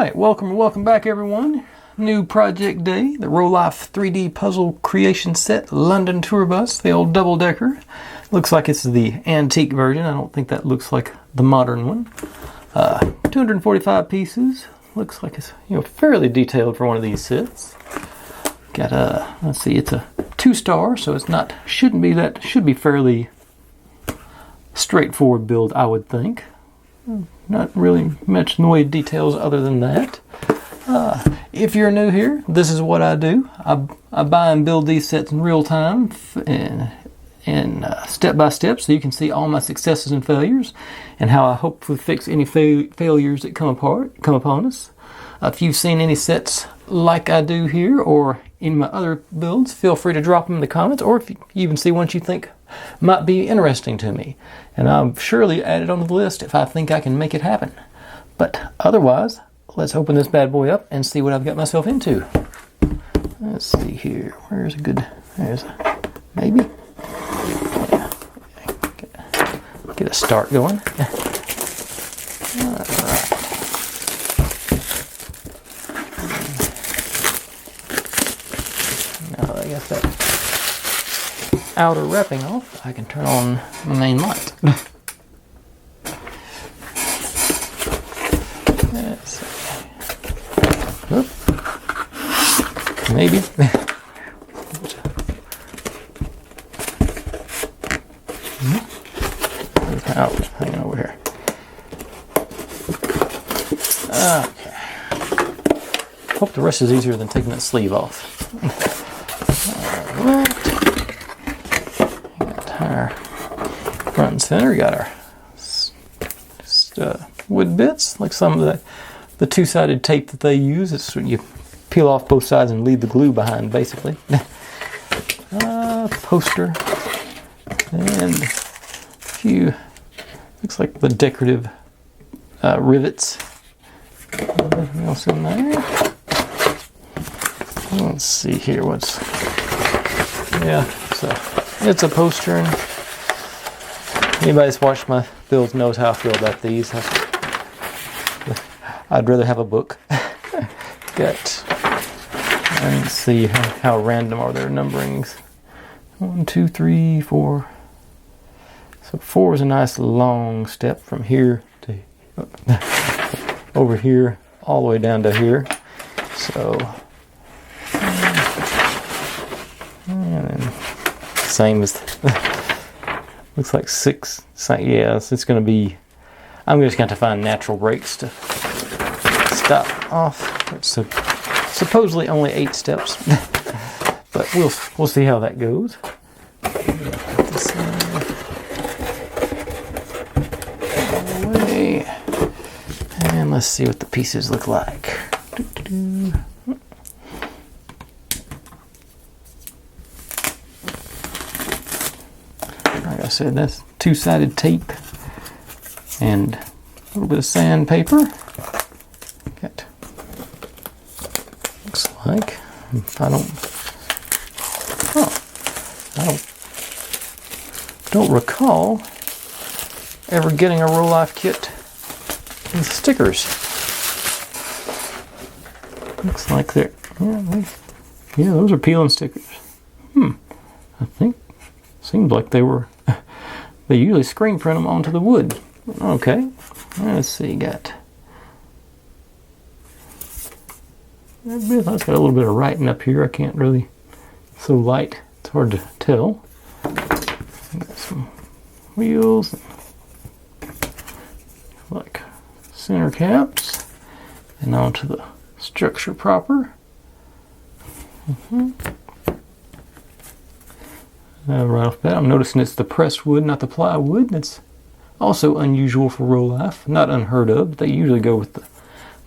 Alright, welcome back everyone. New project day, the Rolife 3D puzzle creation set London tour bus, the old double-decker. Looks like it's the antique version. I don't think that looks like the modern one. 245 pieces. Looks like it's fairly detailed for one of these sets. Got let's see, it's a 2-star, so it's not should be fairly straightforward build, I would think. Not really much in the way of details other than that. If you're new here, this is what I do. I buy and build these sets in real time and step by step, so you can see all my successes and failures and how I hopefully fix any failures that come upon us. If you've seen any sets like I do here or in my other builds, feel free to drop them in the comments, or if you even see ones you think might be interesting to me, and I'll surely add it onto the list if I think I can make it happen. But otherwise, let's open this bad boy up and see what I've got myself into. Let's see here. Where's a good... There's a... Maybe? Yeah. Get a start going. Alright. Now I got that outer wrapping off, I can turn on the main light. Let's see. Oop. Maybe. Oh, hanging over here. Okay. Hope the rest is easier than taking that sleeve off. Alright. Front and center, we got our wood bits, like some of the two-sided tape that they use. It's when you peel off both sides and leave the glue behind, basically. Poster, and a few, looks like the decorative rivets. Anything else in there? Let's see here, so it's a poster, and anybody that's watched my builds knows how I feel about these. I'd rather have a book. Let's see how random are their numberings. 1, 2, 3, 4. So 4 is a nice long step from here to over here, all the way down to here. So, and then same as looks like 6. Yeah, it's going to be. I'm just going to find natural breaks to stop off. It's supposedly only 8 steps, but we'll see how that goes. Away, and let's see what the pieces look like. Like I said, that's 2-sided tape and a little bit of sandpaper. Got, looks like, I don't recall ever getting a Rolife kit with stickers. Looks like they're, yeah, those are peeling stickers. I think, seems like they usually screen print them onto the wood. Okay, let's see, got a little bit of writing up here. I can't really, so light, it's hard to tell. Got some wheels, like center caps, and onto the structure proper. Right off the bat, I'm noticing it's the pressed wood, not the plywood. That's also unusual for Rolife, not unheard of, but they usually go with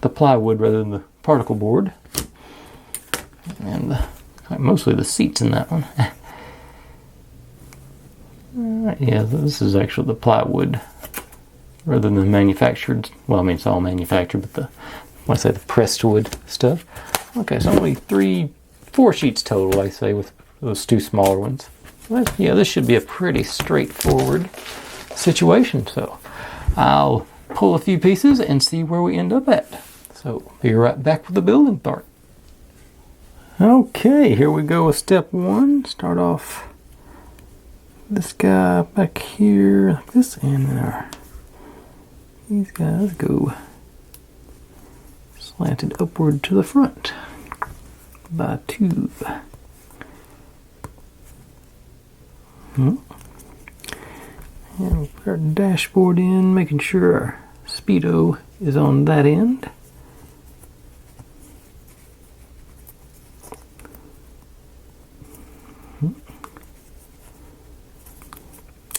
the plywood rather than the particle board. And mostly the seats in that one. Yeah, this is actually the plywood rather than the manufactured. Well, I mean, it's all manufactured, but when I say the pressed wood stuff. Okay, so only 4 sheets total, I say, with those 2 smaller ones. But yeah, this should be a pretty straightforward situation. So I'll pull a few pieces and see where we end up at. So be right back with the building part. Okay, here we go with step one. Start off this guy back here like this, and then these guys go slanted upward to the front by tube. And we'll put our dashboard in, making sure our speedo is on that end.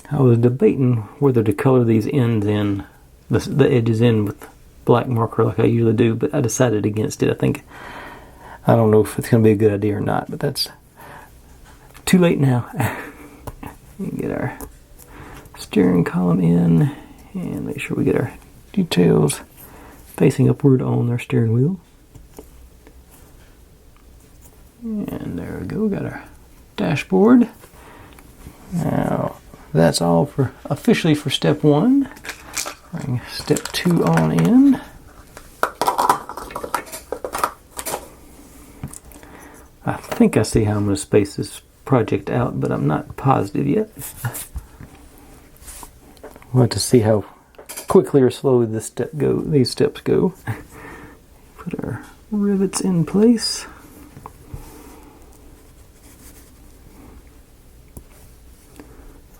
I was debating whether to color these ends in, the edges in with black marker like I usually do, but I decided against it. I don't know if it's going to be a good idea or not, but that's too late now. Get our steering column in and make sure we get our details facing upward on our steering wheel. And there we go, got our dashboard. Now that's all for officially for step one. Bring step two on in. I think I see how I'm going to space this project out, but I'm not positive yet. We'll have to see how quickly or slowly these steps go. Put our rivets in place.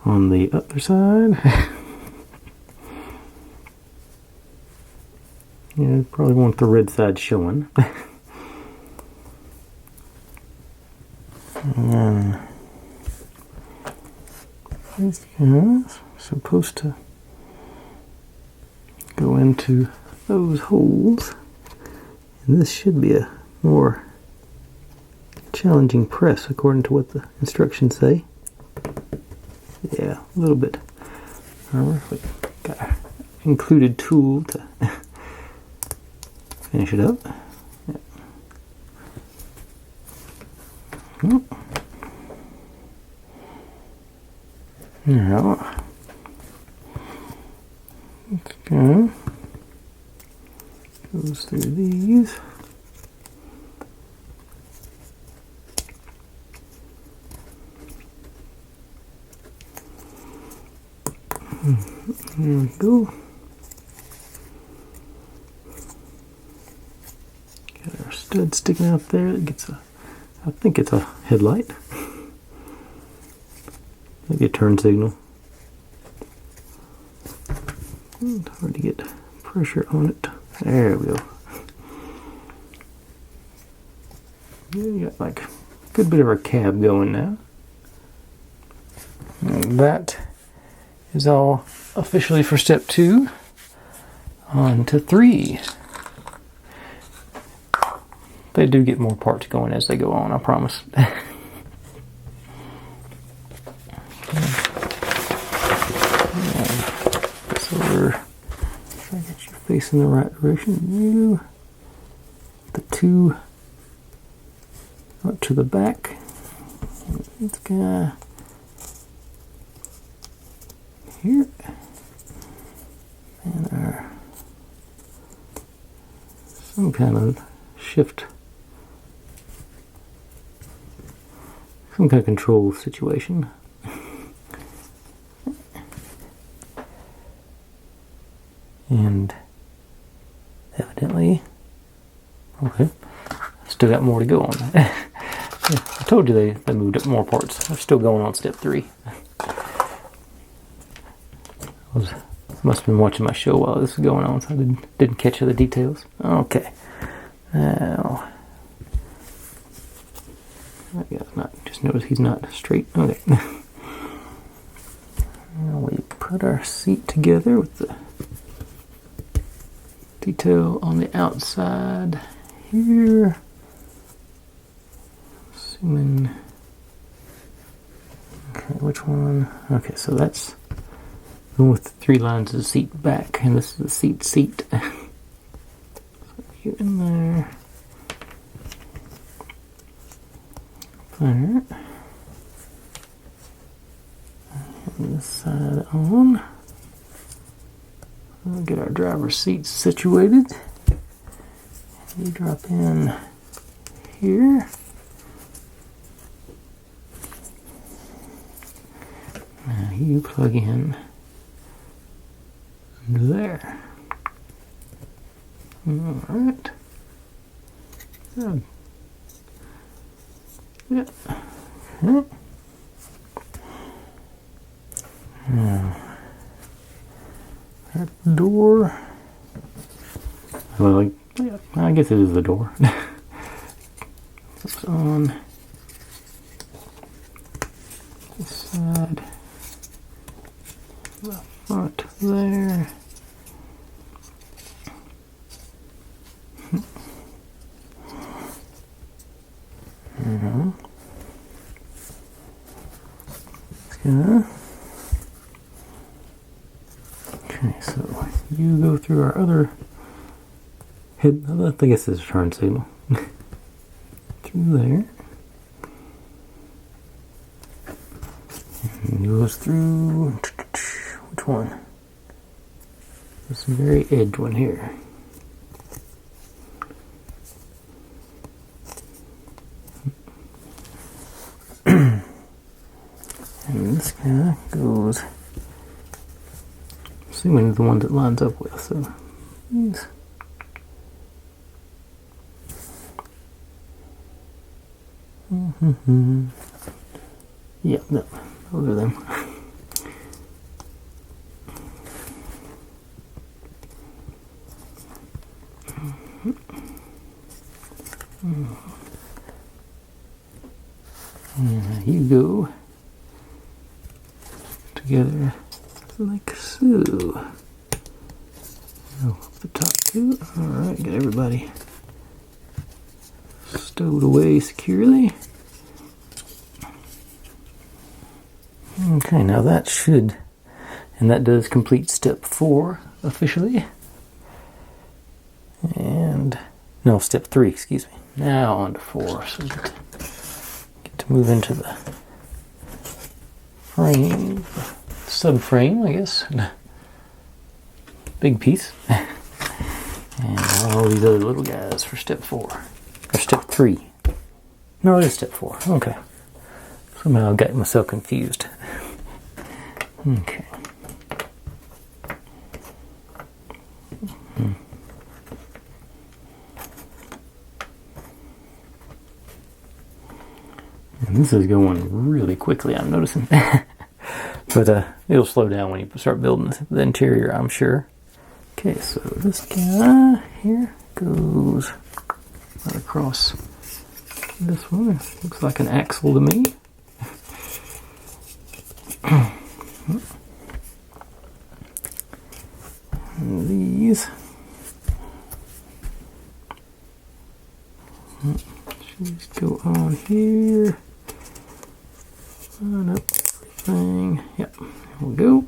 On the other side. Yeah, probably want the red side showing. And these guys are supposed to go into those holes. And this should be a more challenging press according to what the instructions say. Yeah, a little bit. However, we got our included tool to finish it up. Yep. Now, let's go. Goes through these. There we go. Got our stud sticking out there. It gets I think it's a headlight. Maybe a turn signal. It's hard to get pressure on it. There we go. Yeah, you got like a good bit of our cab going now. And that is all officially for step two. On to three. They do get more parts going as they go on, I promise. So we're trying to get you facing the right direction. You, the two up to the back. This guy here, and our some kind of shift, some kind of control situation. And evidently, okay, still got more to go on. Yeah, I told you they moved up more parts. They're still going on step three. Must have been watching my show while this was going on, so I didn't catch the details. Okay, now I guess not. Just notice he's not straight. Okay. Now we put our seat together with the detail on the outside here. Assuming. Okay, which one? Okay, so that's going with the three lines of the seat back, and this is the seat. So you in there. There. And this side on. We'll get our driver's seat situated. You drop in here. Now you plug in there. Alright. Good. Yeah. Okay. Now, that door. Well, yeah, I guess it is the door. It's on this side, the front there. Okay, so you go through our other head. I think this is a turn signal. Through there. And it goes through. Which one? This very edge one here. And this guy goes, assuming the one that lines up with, so these. Yeah, no, those are them. You go together like so. Oh, the top two. Alright, get everybody stowed away securely. Okay, now that should, and that does complete step 4 officially. And, no, step 3, excuse me. Now on to 4, so we get to move into the frame, subframe, I guess. Big piece. And all these other little guys for step 4. Or step 3. No, it is step 4. Okay. Somehow I got myself confused. Okay. And this is going really quickly, I'm noticing. But it'll slow down when you start building the interior, I'm sure. Okay, so this guy here goes right across this one. Looks like an axle to me. And these should go on here. Line up everything. Yep, we'll go.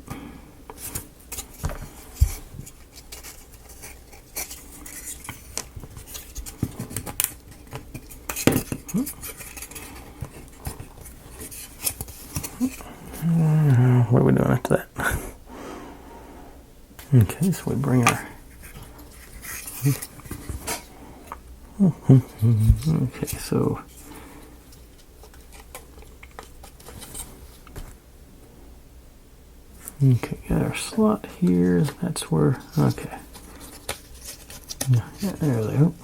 What are we doing after that? Okay, so we bring our... Okay, so... Okay, got our slot here. That's where... Okay. Yeah, there they go.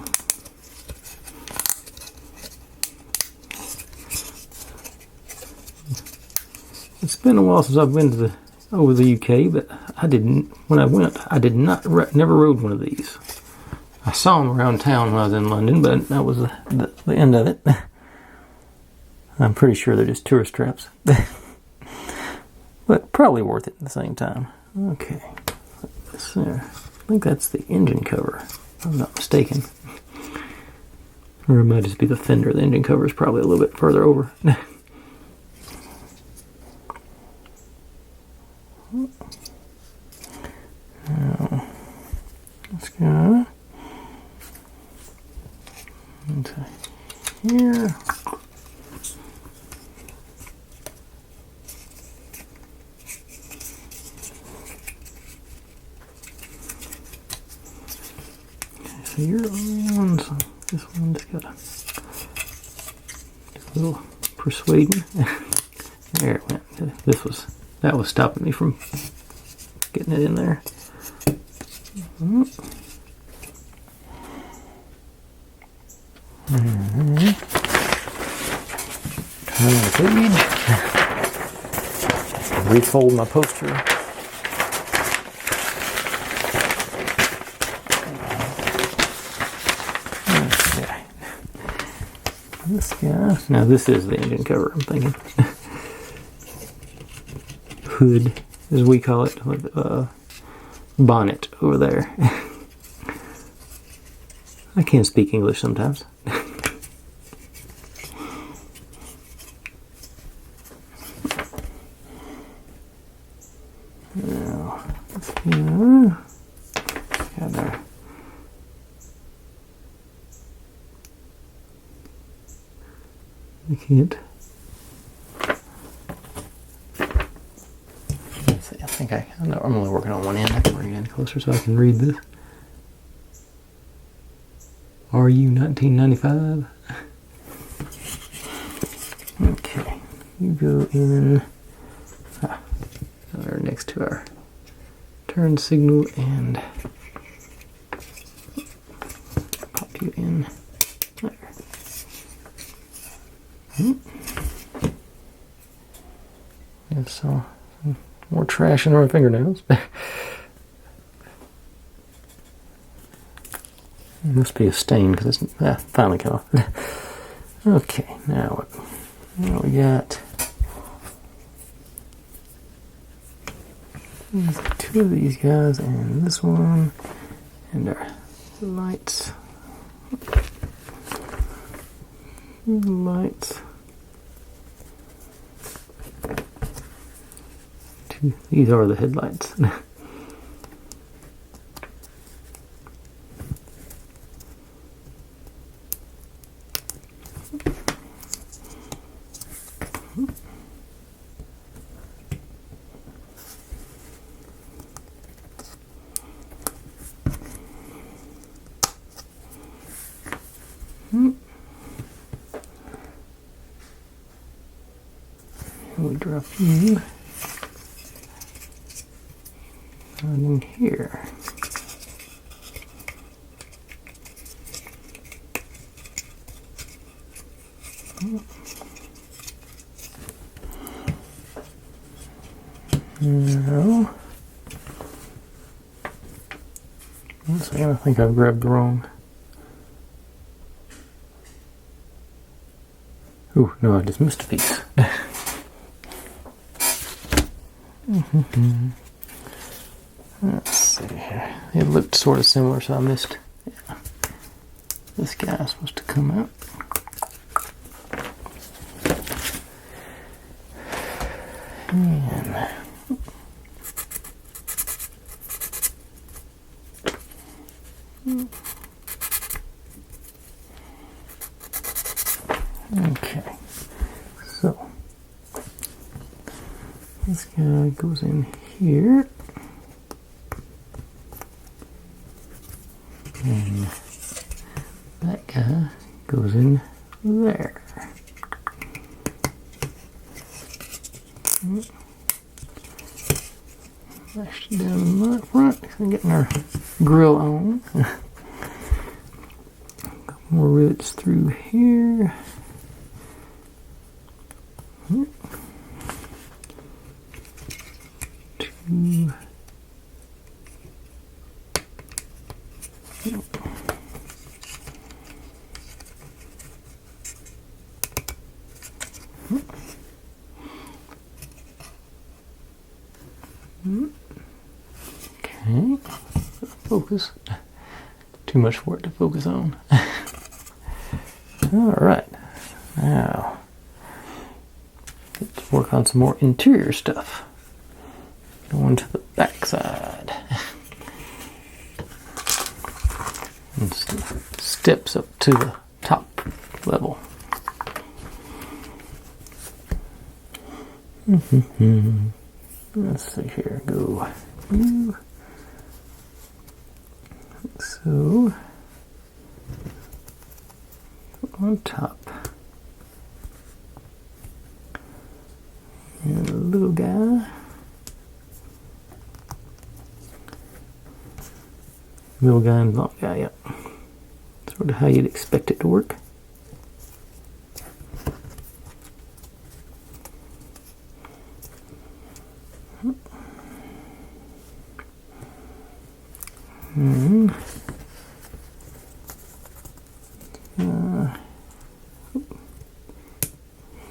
It's been a while since I've been to over the UK, but I didn't. When I went, I did not never rode one of these. I saw them around town when I was in London, but that was the end of it. I'm pretty sure they're just tourist traps, but probably worth it at the same time. Okay, this there. I think that's the engine cover, if I'm not mistaken. Or it might just be the fender. The engine cover is probably a little bit further over. Now, let's go into here. So you're on. So this one's got a little persuading. There it went. That was stopping me from getting it in there. Turn the page. Refold my poster. Okay. This guy. Now this is the engine cover, I'm thinking. Hood, as we call it, with bonnet over there. I can't speak English sometimes. Now, got there. I can't. Let's see, I think I'm only working on one end. I can bring it in closer so I can read this. RU 1995. Okay, you go in there next to our turn signal and pop you in there. And so more trash in our fingernails. It must be a stain because it's finally come off. Okay, now what? Now we got two of these guys and this one, and our lights. Lights. These are the headlights. We drop in and in here. No. One second, I think I've grabbed the wrong. Ooh, no, I just missed a piece. Let's see here. It looked sort of similar, so I missed. Yeah. This guy's supposed to come out. And okay, so this guy goes in here, and that guy goes in there. Lash it down in the front, getting our grill on. Couple more rivets through here. Two. Okay, focus. Too much for it to focus on. All right, now let's work on some more interior stuff. Going to the back side. And steps up to the top level. Let's see here, go. So on top. And a little guy. Middle guy and long guy, yep. Sort of how you'd expect it to work. And,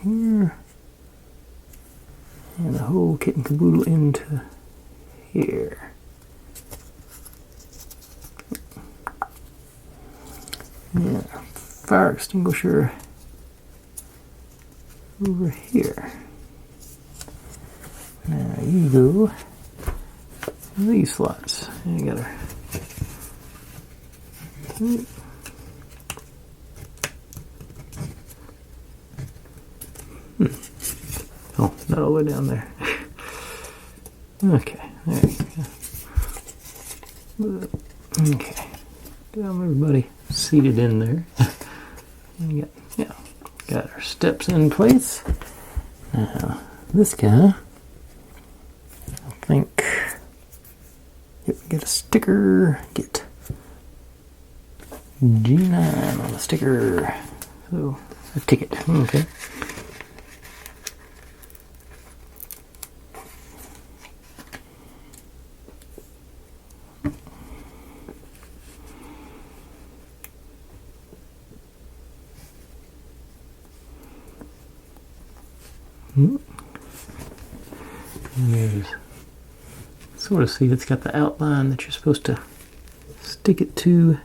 here. And the whole kit and caboodle into here. Yeah, fire extinguisher over here. Now you go these slots. And you got her. Oh, not all the way down there. Okay, there you go. Okay, got everybody seated in there. And got our steps in place. Now, this guy, I think, get a sticker, get G9 on the sticker. So, a ticket, okay. And there's, sort of see it's got the outline that you're supposed to stick it to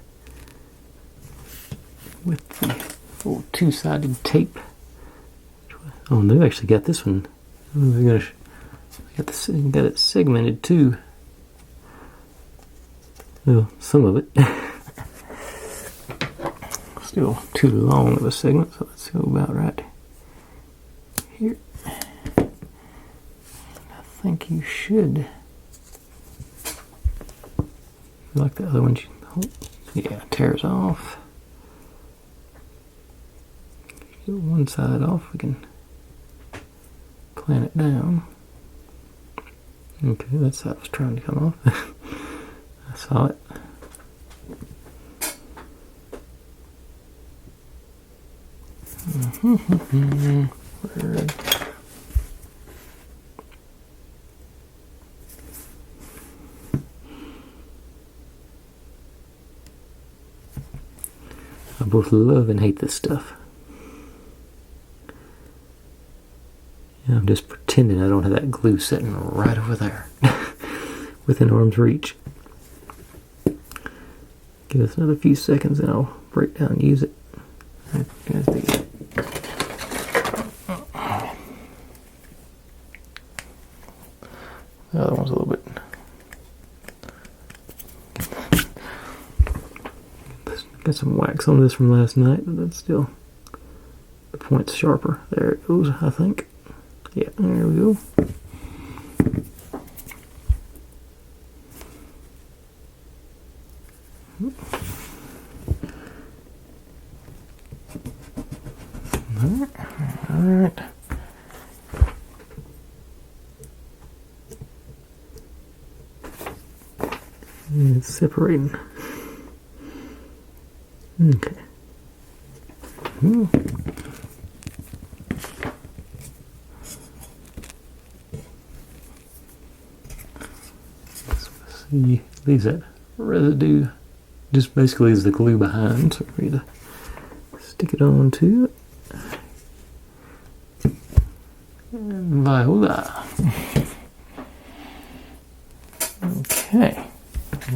with the old two-sided tape. Oh, they've actually got this one. Got it segmented too. Well, some of it. Still too long of a segment, so let's go about right here. I think you should, like the other one, yeah, tears off. Get one side off, we can clamp it down. Okay, that's how it was trying to come off. I saw it. I both love and hate this stuff. I'm just pretending I don't have that glue sitting right over there within arm's reach. Give us another few seconds and I'll break down and use it. The other one's a little bit. Got some wax on this from last night, but that's still, the point's sharper. There it goes, I think. Yeah, there we go. All right. It's separating. Okay. See, leaves that residue. Just basically is the glue behind, so we need to stick it on to it. And Viola. Okay,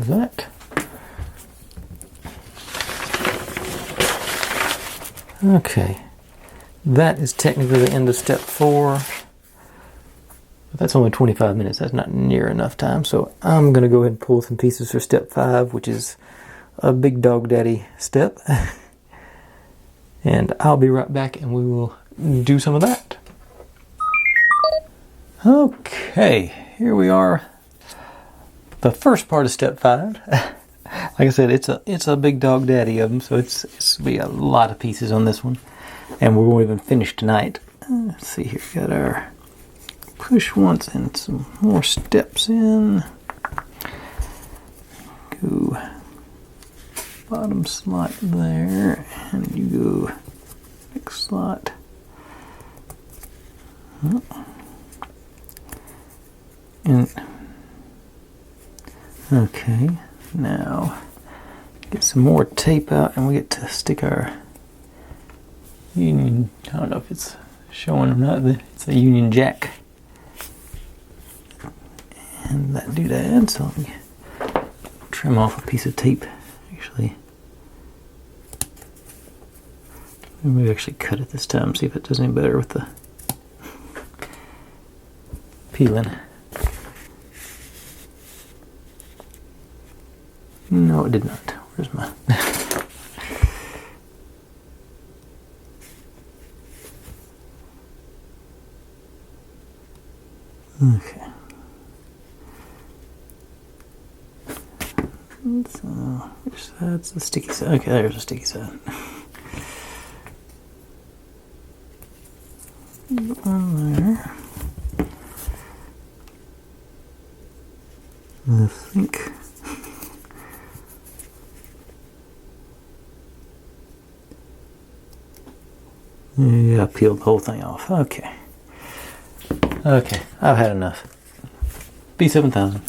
that. Okay, that is technically the end of step 4. But that's only 25 minutes. That's not near enough time. So I'm going to go ahead and pull some pieces for step 5, which is a big dog daddy step. And I'll be right back and we will do some of that. Okay, here we are. The first part of step 5. Like I said, it's a big dog daddy of them, so it's be a lot of pieces on this one, and we won't even finish tonight. Let's see here, got our push once and some more steps in. Go bottom slot there, and you go next slot. And okay, now get some more tape out, and we get to stick our Union. I don't know if it's showing or not. It's a Union Jack, and that doodad. So let me trim off a piece of tape. Actually, maybe actually cut it this time. See if it does any better with the peeling. No, it did not. Where's my... Okay. So, which side's the sticky side? Okay, there's the sticky side. On there. I think. Yeah, I peeled the whole thing off. Okay. Okay, I've had enough. B7000.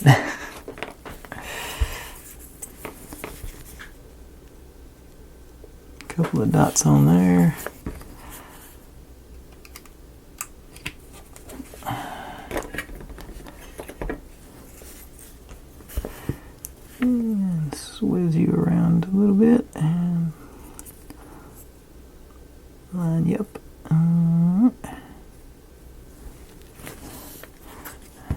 Couple of dots on there. And swizz you around a little bit and line you up.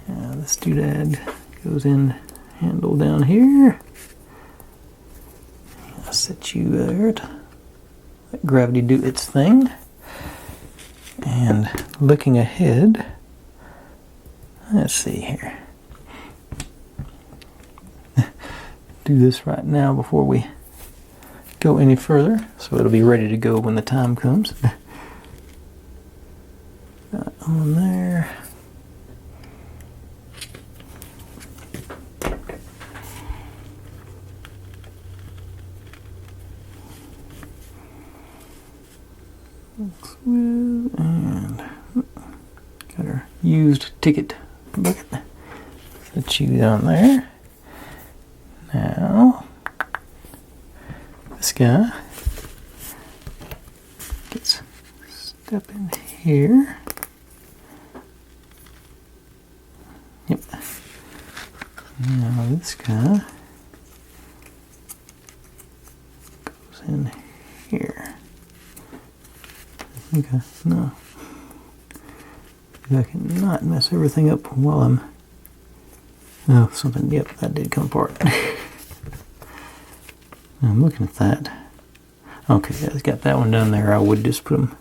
Now this doodad goes in handle down here. I'll set you there to let gravity do its thing. And looking ahead, let's see here. Do this right now before we go any further, so it'll be ready to go when the time comes. Got on there. And got our used ticket bucket. Set you down there. Now, this guy gets step in here. Yep. Now this guy goes in here. Okay, no. I cannot mess everything up while I'm... Oh, something, yep, that did come apart. I'm looking at that. Okay, yeah, it's got that one down there. I would just put them...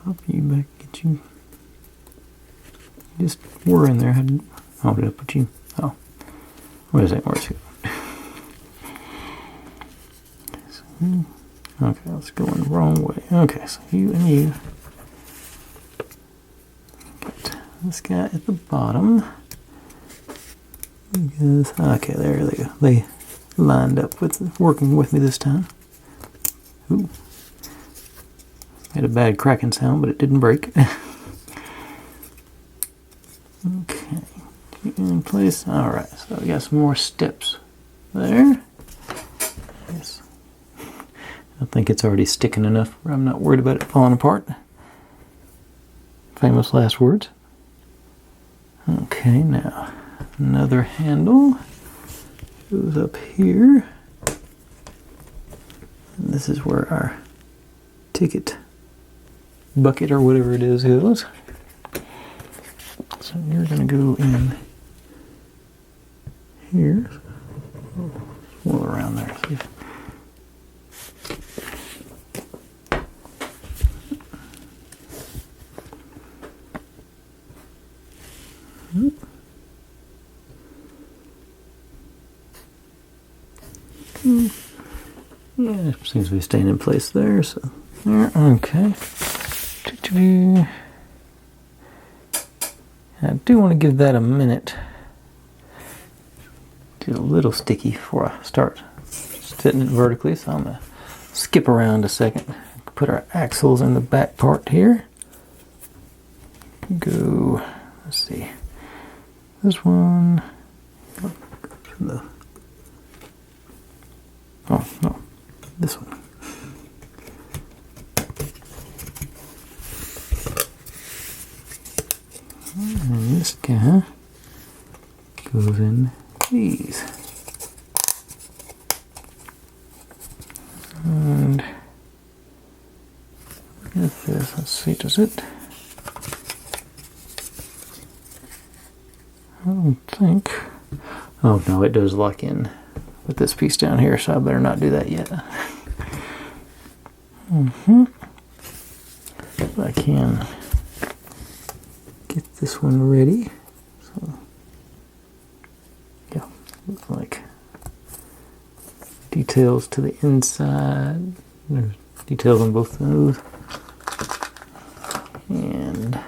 Pop you back, get you... Just were in there. How did I put you? Oh. What is that? Where's it? Okay, let's go in the wrong way. Okay, so you and you. Got this guy at the bottom. Because, okay, there they go. They lined up with working with me this time. Ooh. Made a bad cracking sound, but it didn't break. Okay, in place. Alright, so we got some more steps there. Yes. I think it's already sticking enough where I'm not worried about it falling apart. Famous last words. Okay, now another handle goes up here. And this is where our ticket bucket or whatever it is goes. So you're going to go in here. Swirl around there. See. Yeah, it seems to be staying in place there. So there, okay. I do want to give that a minute. Get a little sticky before I start setting it vertically, so I'm going to skip around a second. Put our axles in the back part here. Go, let's see, this one. Oh, no, this one. And this guy goes in these. And if this, let's see, does it? I don't think. Oh no, it does lock in with this piece down here, so I better not do that yet. But I can get this one ready. So yeah, looks like details to the inside. There's details on both of those. And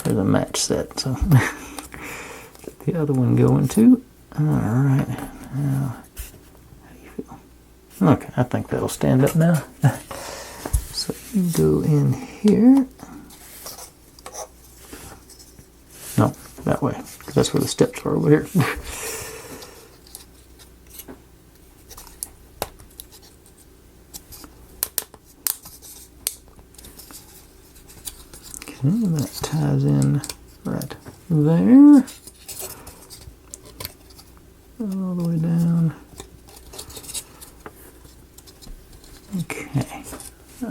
there's a match set, so get the other one going too. Alright, now, how do you feel? Okay, I think that'll stand up now. So you go in here. No, that way. That's where the steps are over here. Okay, that ties in right there. All the way down. Okay. So,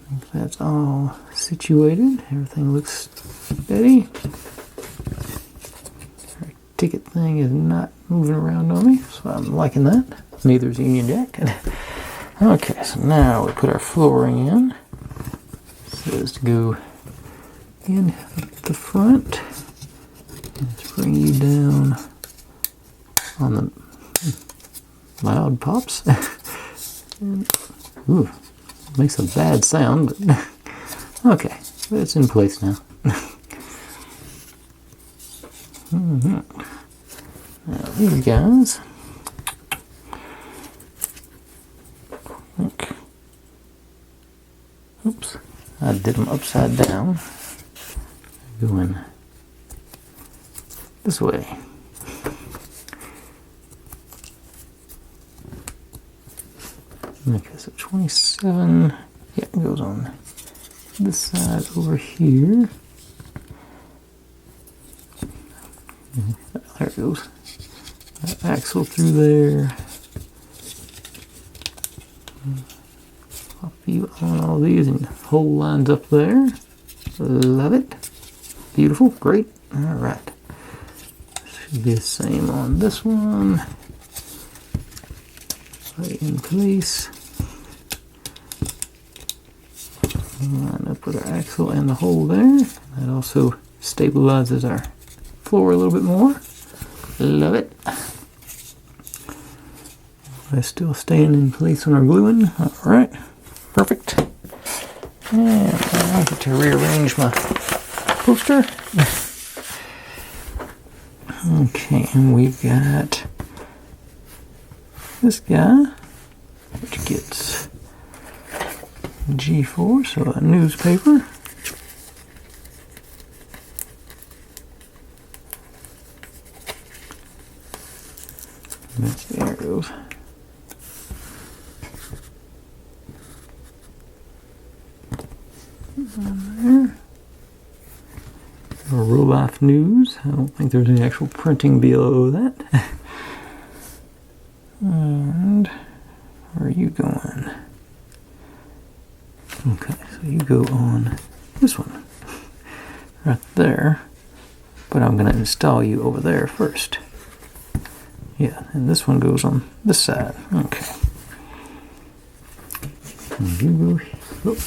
I think that's all situated. Everything looks steady. Our ticket thing is not moving around on me, so I'm liking that. Neither is Union Jack. Okay, so now we put our flooring in. It says to go in at the front. Let's bring you down on the loud pops. And, ooh, makes a bad sound, but okay, but it's in place now. Now these guys, oops, I did them upside down. Going this way. Okay, so 27, yeah, it goes on this side over here. There it goes. That axle through there. Pop you on all these and hole lines up there. Love it. Beautiful, great. All right. Should be the same on this one. Right in place. Line up with our axle and the hole there. That also stabilizes our floor a little bit more. Love it. We're still staying in place when we're gluing. All right, perfect. And I get to rearrange my poster. Okay, and we've got this guy, which gets G4, so a newspaper. There it goes. There. Rolife news. I don't think there's any actual printing below that. And where are you going? Okay, so you go on this one. Right there. But I'm going to install you over there first. Yeah, and this one goes on this side. Okay. And you go here. Oh.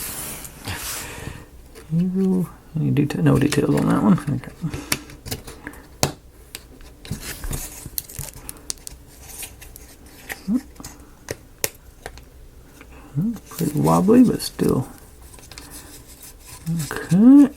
You go. No details on that one. Okay. wobbly, but still. Okay.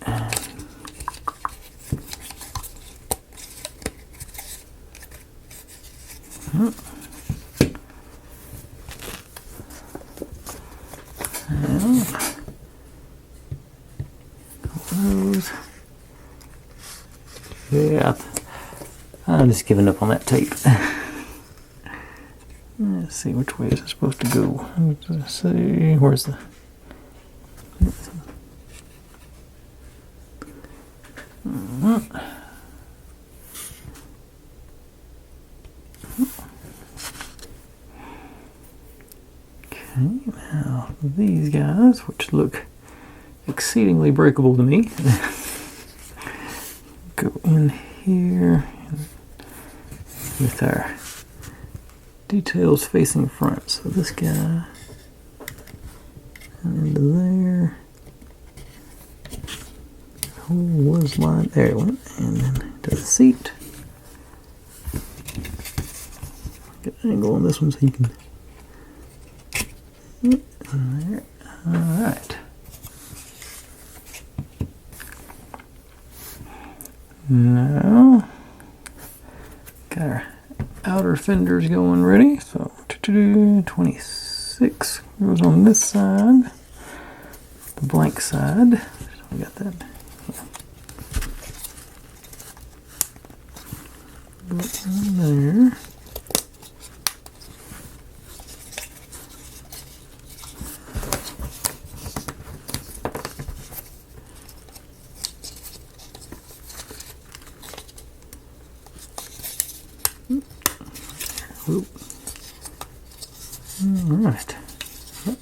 Those. Yeah, I'm just giving up on that tape. Let's see, which way is it supposed to go? Let's see, where's the... Okay, now these guys, which look exceedingly breakable to me, go in here with our details facing front. So this guy and into there. Oh, was line there it went, and then to the seat. Get an angle on this one so you can. There. All right. Now, got our outer fenders going ready. So 26 goes on this side, the blank side. So we got that. There. All right. Okay.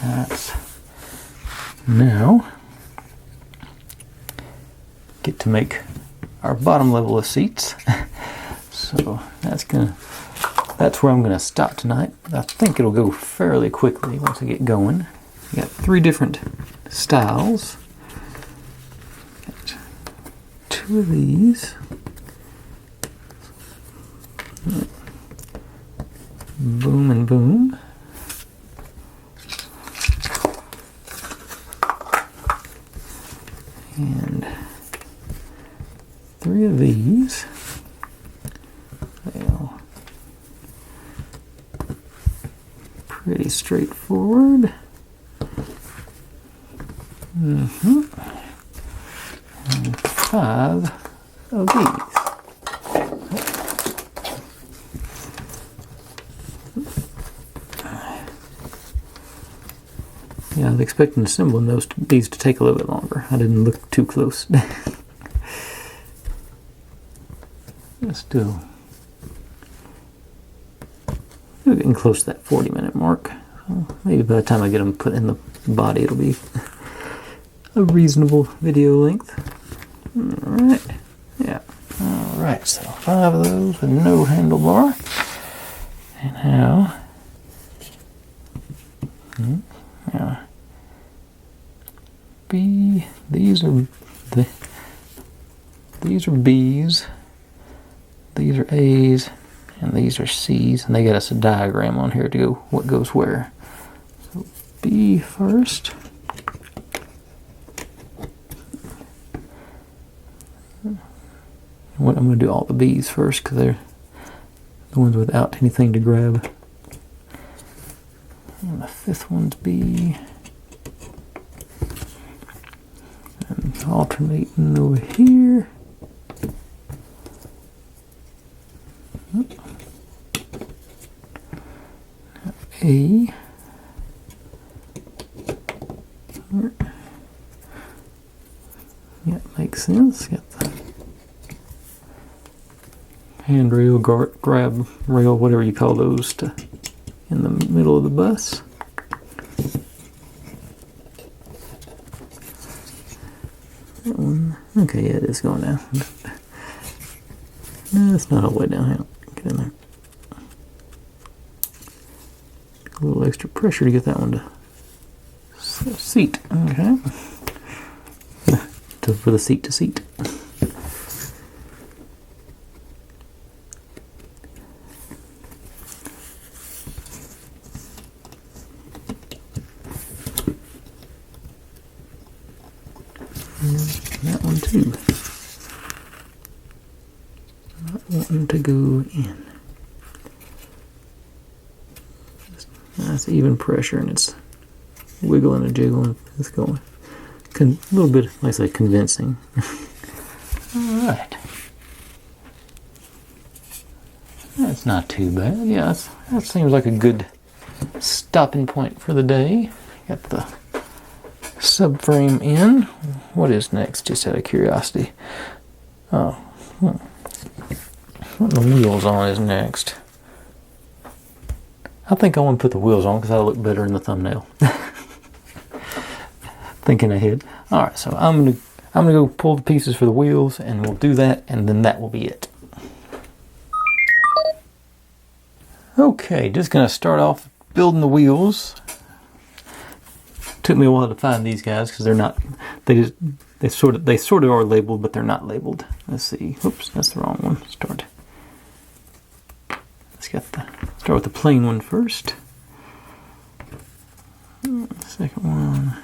That's now get to make our bottom level of seats. So that's where I'm gonna stop tonight. I think it'll go fairly quickly once I get going. We got 3 different styles. Got 2 of these. Boom and boom. And 3 of these. They'll pretty straightforward. And 5 of these. Yeah, I was expecting assembling these to take a little bit longer. I didn't look too close. Still getting close to that 40-minute mark. So maybe by the time I get them put in the body, it'll be a reasonable video length. Alright. Yeah. Alright, so 5 of those with no handlebar. And now... Yeah. These are B's, these are A's, and these are C's, and they got us a diagram on here to go what goes where. So B first. I'm going to do all the B's first because they're the ones without anything to grab. And the 5th one's B. And alternating over here. A. Yeah, makes sense. Got the handrail, grab rail, whatever you call those, to in the middle of the bus. That one, okay, yeah, it is going down. No, it's not all the way down. Hang on, get in there. A little extra pressure to get that one to seat. Okay. For the seat to seat. that one too. Not wanting to go in. Nice even pressure, and it's wiggling and jiggling. It's going a little bit, like I say, convincing. All right. That's not too bad. Yeah, that seems like a good stopping point for the day. Got the subframe in. What is next? Just out of curiosity. Oh, what the wheels on is next. I think I want to put the wheels on because that'll look better in the thumbnail. Thinking ahead. All right, so I'm gonna go pull the pieces for the wheels, and we'll do that, and then that will be it. Okay, just gonna start off building the wheels. Took me a while to find these guys because they're not. They sort of are labeled, but they're not labeled. Let's see. Oops, that's the wrong one. Start with the plain one first. Second one.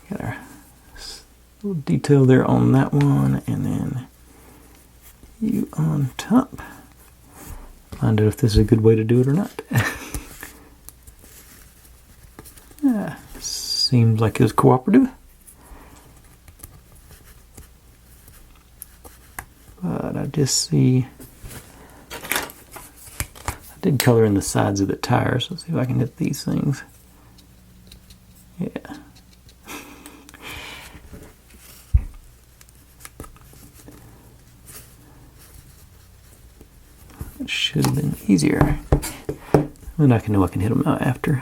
Got our little detail there on that one, and then you on top. Find out if this is a good way to do it or not. Seems like it was cooperative. But I just see, I did color in the sides of the tires. Let's see if I can hit these things. Yeah. It should have been easier. Then I know I can hit them out after.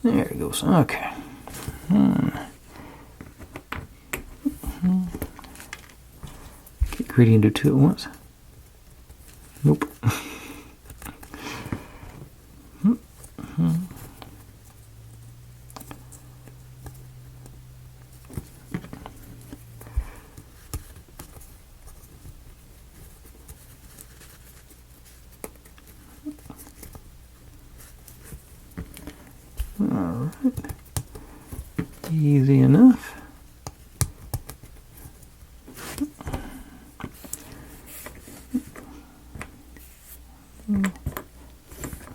There it goes. Okay. Get greedy and do two at once. Nope. All right. Easy enough.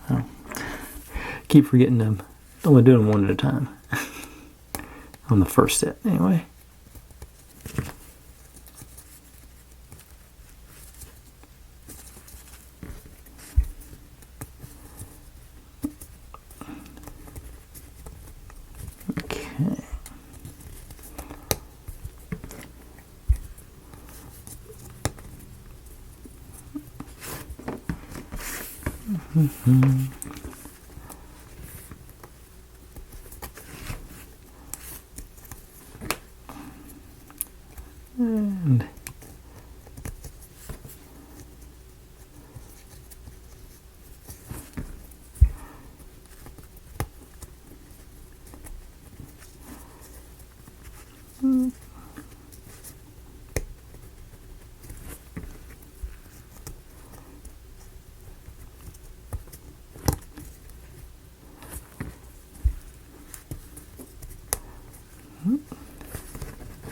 Oh. Keep forgetting them. Only doing them one at a time. On the first set, anyway. Okay. And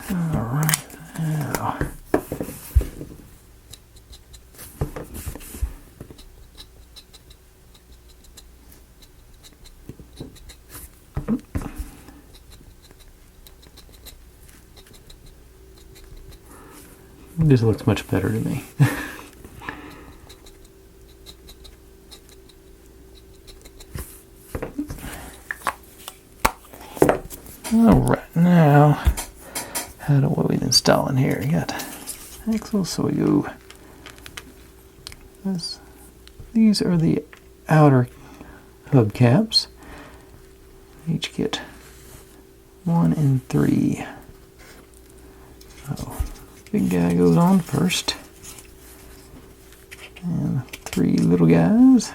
all right, now. This looks much better to me. All right, now what we install in here? You got axle, so we go. These are the outer hubcaps. Each get 1 and 3. So big guy goes on first, and 3 little guys,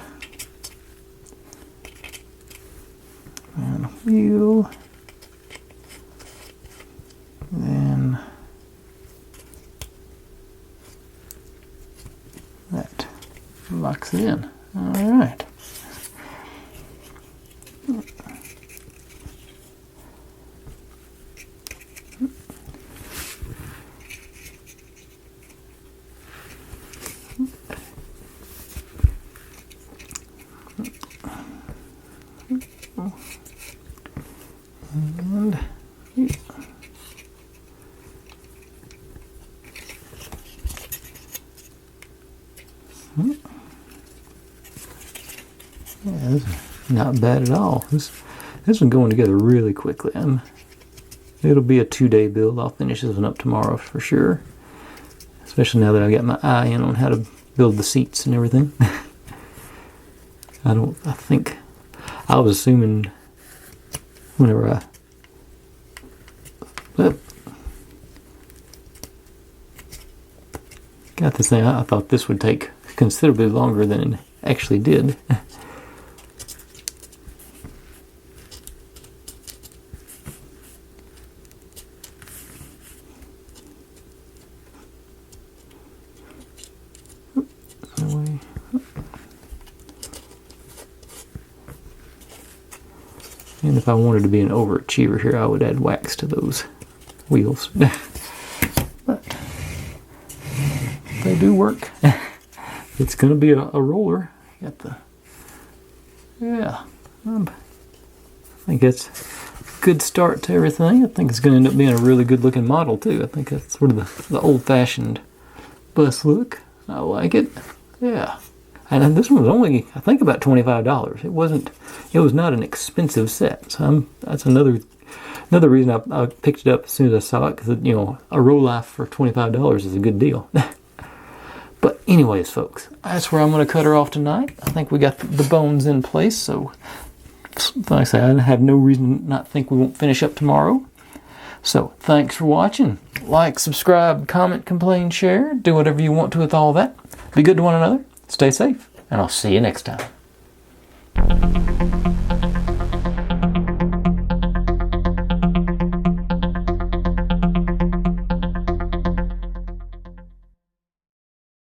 and a wheel. Then that locks it in. All right. Yeah, this is not bad at all. This one's going together really quickly. It'll be a 2-day build. I'll finish this one up tomorrow for sure. Especially now that I've got my eye in on how to build the seats and everything. I think I was assuming whenever I got this thing, I thought this would take considerably longer than it actually did. And if I wanted to be an overachiever here, I would add wax to those wheels. But they do work. It's going to be a roller. Got the, yeah. I think that's a good start to everything. I think it's going to end up being a really good looking model too. I think that's sort of the old-fashioned bus look. I like it. Yeah. And this one was only, I think, about $25. It was not an expensive set. So that's another reason I picked it up as soon as I saw it, because, you know, a Rolife for $25 is a good deal. But anyways, folks, that's where I'm going to cut her off tonight. I think we got the bones in place, so like I say, I have no reason to not think we won't finish up tomorrow. So thanks for watching. Like, subscribe, comment, complain, share. Do whatever you want to with all that. Be good to one another. Stay safe, and I'll see you next time.